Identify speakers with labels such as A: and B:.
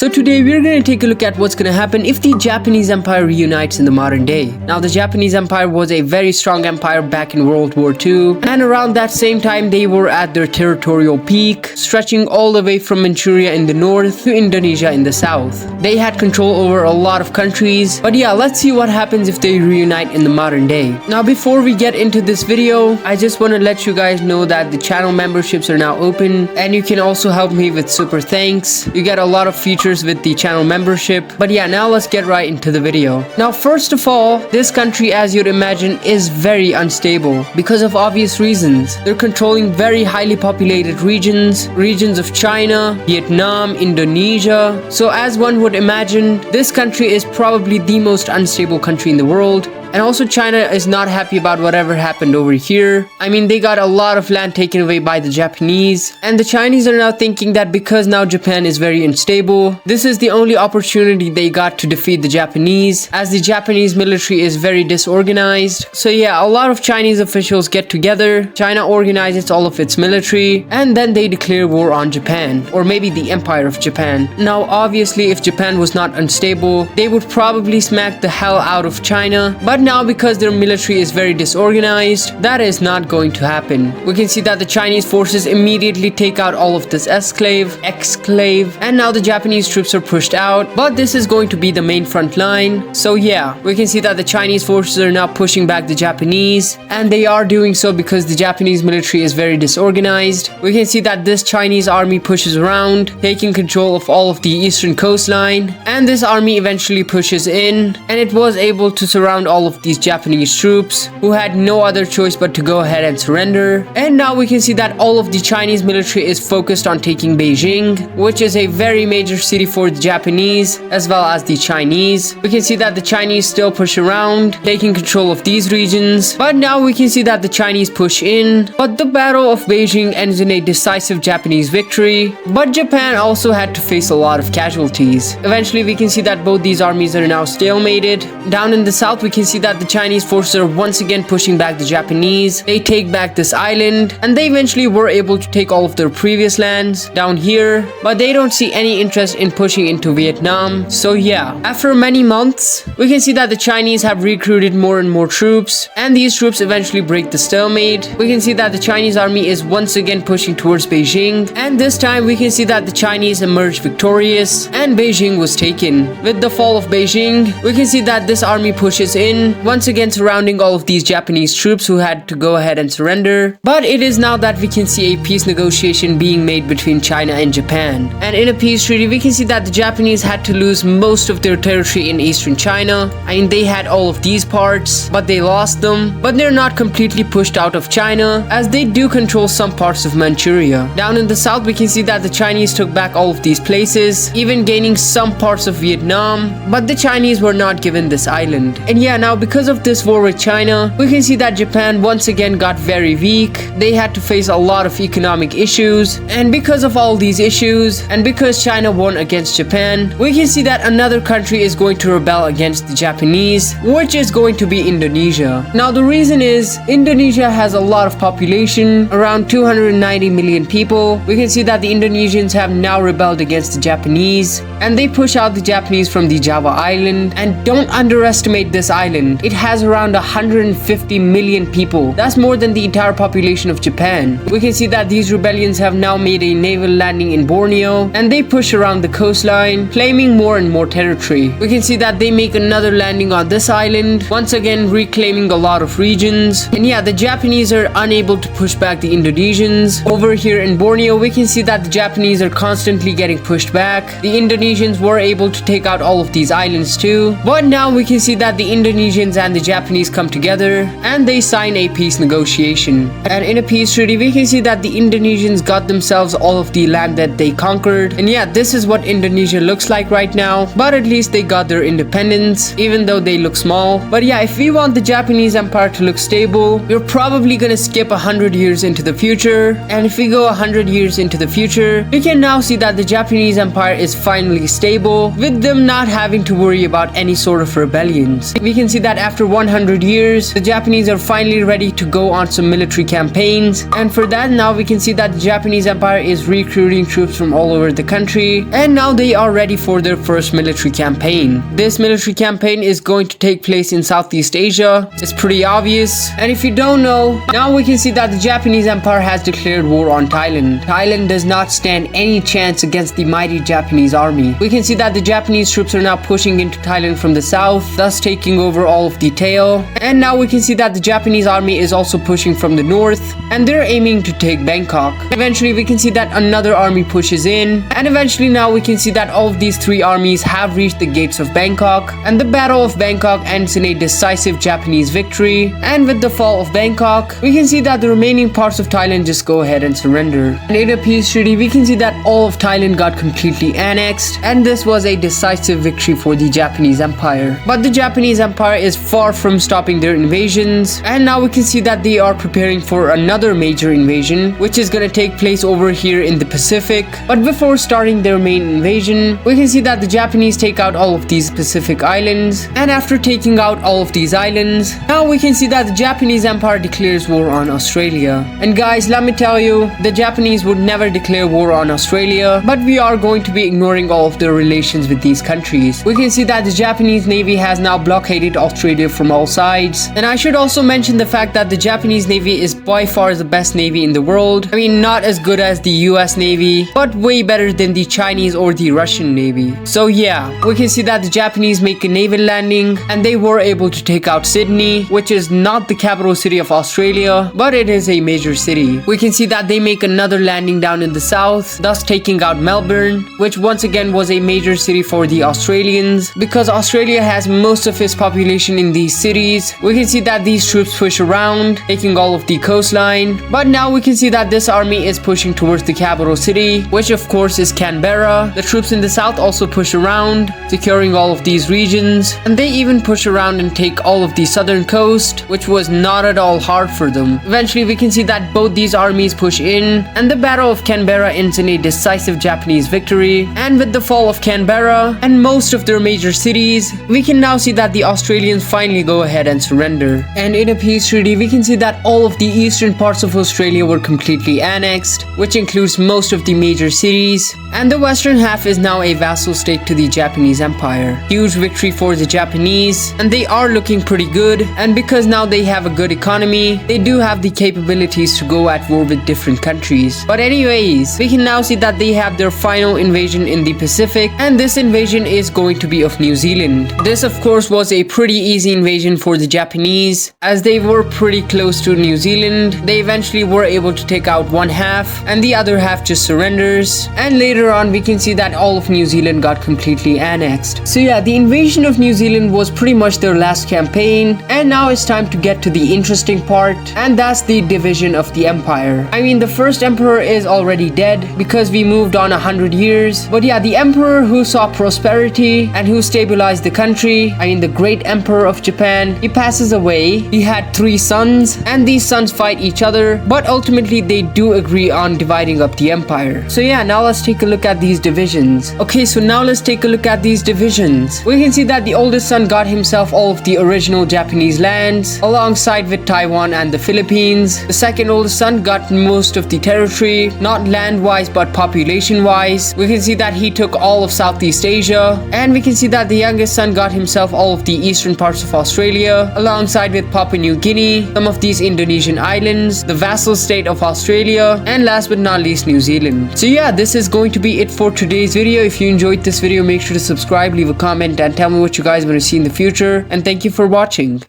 A: So today we're going to take a look at what's going to happen if the Japanese Empire reunites in the modern day. Now the Japanese Empire was a very strong empire back in World War II, and around that same time they were at their territorial peak, stretching all the way from Manchuria in the north to Indonesia in the south. They had control over a lot of countries, but yeah, let's see what happens if they reunite in the modern day. Now before we get into this video, I just want to let you guys know that the channel memberships are now open, and you can also help me with super thanks. You get a lot of features with the channel membership. But yeah, now let's get right into the video. Now first of all, this country, as you'd imagine, is very unstable because of obvious reasons. They're controlling very highly populated regions of China, Vietnam, Indonesia. So as one would imagine, this country is probably the most unstable country in the world. And also China is not happy about whatever happened over here. I mean, they got a lot of land taken away by the Japanese. And the Chinese are now thinking that because now Japan is very unstable, this is the only opportunity they got to defeat the Japanese, as the Japanese military is very disorganized. So yeah, a lot of Chinese officials get together, China organizes all of its military, and then they declare war on Japan, or maybe the Empire of Japan. Now obviously if Japan was not unstable, they would probably smack the hell out of China, but now because their military is very disorganized, that is not going to happen. We can see that the Chinese forces immediately take out all of this exclave, and now the Japanese troops are pushed out, but this is going to be the main front line. So yeah, we can see that the Chinese forces are now pushing back the Japanese, and they are doing so because the Japanese military is very disorganized. We can see that this Chinese army pushes around, taking control of all of the eastern coastline, and this army eventually pushes in, and it was able to surround all of these Japanese troops who had no other choice but to go ahead and surrender. And now we can see that all of the Chinese military is focused on taking Beijing, which is a very major city for the Japanese as well as the Chinese. We can see that the Chinese still push around, taking control of these regions, but now we can see that the Chinese push in. But the Battle of Beijing ends in a decisive Japanese victory, but Japan also had to face a lot of casualties. Eventually we can see that both these armies are now stalemated. Down in the south we can see that the Chinese forces are once again pushing back the Japanese. They take back this island, and they eventually were able to take all of their previous lands down here, but they don't see any interest in pushing into Vietnam. So yeah, after many months, we can see that the Chinese have recruited more and more troops, and these troops eventually break the stalemate. We can see that the Chinese army is once again pushing towards Beijing, and this time we can see that the Chinese emerged victorious, and Beijing was taken. With the fall of Beijing, we can see that this army pushes in, once again surrounding all of these Japanese troops who had to go ahead and surrender. But it is now that we can see a peace negotiation being made between China and Japan. And in a peace treaty, we can see that the Japanese had to lose most of their territory in eastern China. I mean, they had all of these parts, but they lost them. But they're not completely pushed out of China, as they do control some parts of Manchuria. Down in the south, we can see that the Chinese took back all of these places, even gaining some parts of Vietnam, but the Chinese were not given this island. And yeah, now because of this war with China, we can see that Japan once again got very weak. They had to face a lot of economic issues, and because of all these issues, and because China won against Japan, we can see that another country is going to rebel against the Japanese, which is going to be Indonesia. Now the reason is, Indonesia has a lot of population, around 290 million people. We can see that the Indonesians have now rebelled against the Japanese, and they push out the Japanese from the Java island. And don't underestimate this island. It has around 150 million people. That's more than the entire population of Japan. We can see that these rebellions have now made a naval landing in Borneo, and they push around the coastline, claiming more and more territory. We can see that they make another landing on this island, once again reclaiming a lot of regions. And yeah, the Japanese are unable to push back the Indonesians. Over here in Borneo, we can see that the Japanese are constantly getting pushed back. The Indonesians were able to take out all of these islands too, but now we can see that the Indonesians and the Japanese come together, and they sign a peace negotiation. And in a peace treaty, we can see that the Indonesians got themselves all of the land that they conquered. And yeah, this is what Indonesia looks like right now, but at least they got their independence, even though they look small. But yeah, if we want the Japanese empire to look stable, we're probably gonna skip 100 years into the future. And if we go 100 years into the future, we can now see that the Japanese empire is finally stable, with them not having to worry about any sort of rebellions. We can see that after 100 years, the Japanese are finally ready to go on some military campaigns. And for that, now we can see that the Japanese Empire is recruiting troops from all over the country. And now they are ready for their first military campaign. This military campaign is going to take place in Southeast Asia. It's pretty obvious. And if you don't know, now we can see that the Japanese Empire has declared war on Thailand. Thailand does not stand any chance against the mighty Japanese army. We can see that the Japanese troops are now pushing into Thailand from the south, thus taking over all of the tail. And now we can see that the Japanese army is also pushing from the north, and they're aiming to take Bangkok. Eventually we can see that another army pushes in, and eventually now we can see that all of these three armies have reached the gates of Bangkok, and the Battle of Bangkok ends in a decisive Japanese victory. And with the fall of Bangkok, we can see that the remaining parts of Thailand just go ahead and surrender. And in a peace treaty, we can see that all of Thailand got completely annexed, and this was a decisive victory for the Japanese Empire. But the Japanese Empire is far from stopping their invasions, and now we can see that they are preparing for another major invasion, which is gonna take place over here in the Pacific. But before starting their main invasion, we can see that the Japanese take out all of these Pacific islands, and after taking out all of these islands, now we can see that the Japanese Empire declares war on Australia. And guys, let me tell you, the Japanese would never declare war on Australia, but we are going to be ignoring all of their relations with these countries. We can see that the Japanese Navy has now blockaded Australia from all sides. And I should also mention the fact that the Japanese Navy is by far the best navy in the world. I mean, not as good as the US Navy, but way better than the Chinese or the Russian Navy. So yeah, we can see that the Japanese make a naval landing, and they were able to take out Sydney, which is not the capital city of Australia, but it is a major city. We can see that they make another landing down in the south, thus taking out Melbourne, which once again was a major city for the Australians. Because Australia has most of its population in these cities, we can see that these troops push around, taking all of the coastline. But now we can see that this army is pushing towards the capital city, which of course is Canberra. The troops in the south also push around, securing all of these regions, and they even push around and take all of the southern coast, which was not at all hard for them. Eventually we can see that both these armies push in, and the Battle of Canberra ends in a decisive Japanese victory. And with the fall of Canberra and most of their major cities, we can now see that the Australians finally go ahead and surrender. And in a peace treaty, we can see that all of the eastern parts of Australia were completely annexed, which includes most of the major cities, and the western half is now a vassal state to the Japanese Empire. Huge victory for the Japanese, and they are looking pretty good. And because now they have a good economy, they do have the capabilities to go at war with different countries. But anyways, we can now see that they have their final invasion in the Pacific, and this invasion is going to be of New Zealand. This of course was a pretty easy invasion for the Japanese, as they were pretty close to New Zealand. They eventually were able to take out one half, and the other half just surrenders. And later on we can see that all of New Zealand got completely annexed. So yeah, the invasion of New Zealand was pretty much their last campaign, and now it's time to get to the interesting part, and that's the division of the empire. I mean, the first emperor is already dead because we moved on 100 years, but yeah, the emperor who saw prosperity and who stabilized the country, I mean the great emperor of Japan, he passes away. He had 3 sons, and these sons fight each other, but ultimately they do agree on dividing up the empire. So yeah, now let's take a look at these divisions. Okay, so now let's take a look at these divisions. We can see that the oldest son got himself all of the original Japanese lands, alongside with Taiwan and the Philippines. The second oldest son got most of the territory, not land-wise but population-wise. We can see that he took all of Southeast Asia, and we can see that the youngest son got himself all of the eastern parts of Australia, alongside with Papua New Guinea, some of these Indonesian islands, the vassal state of Australia, and last but not least New Zealand. So yeah, this is going to be it for today's video. If you enjoyed this video, make sure to subscribe, leave a comment, and tell me what you guys want to see in the future. And thank you for watching.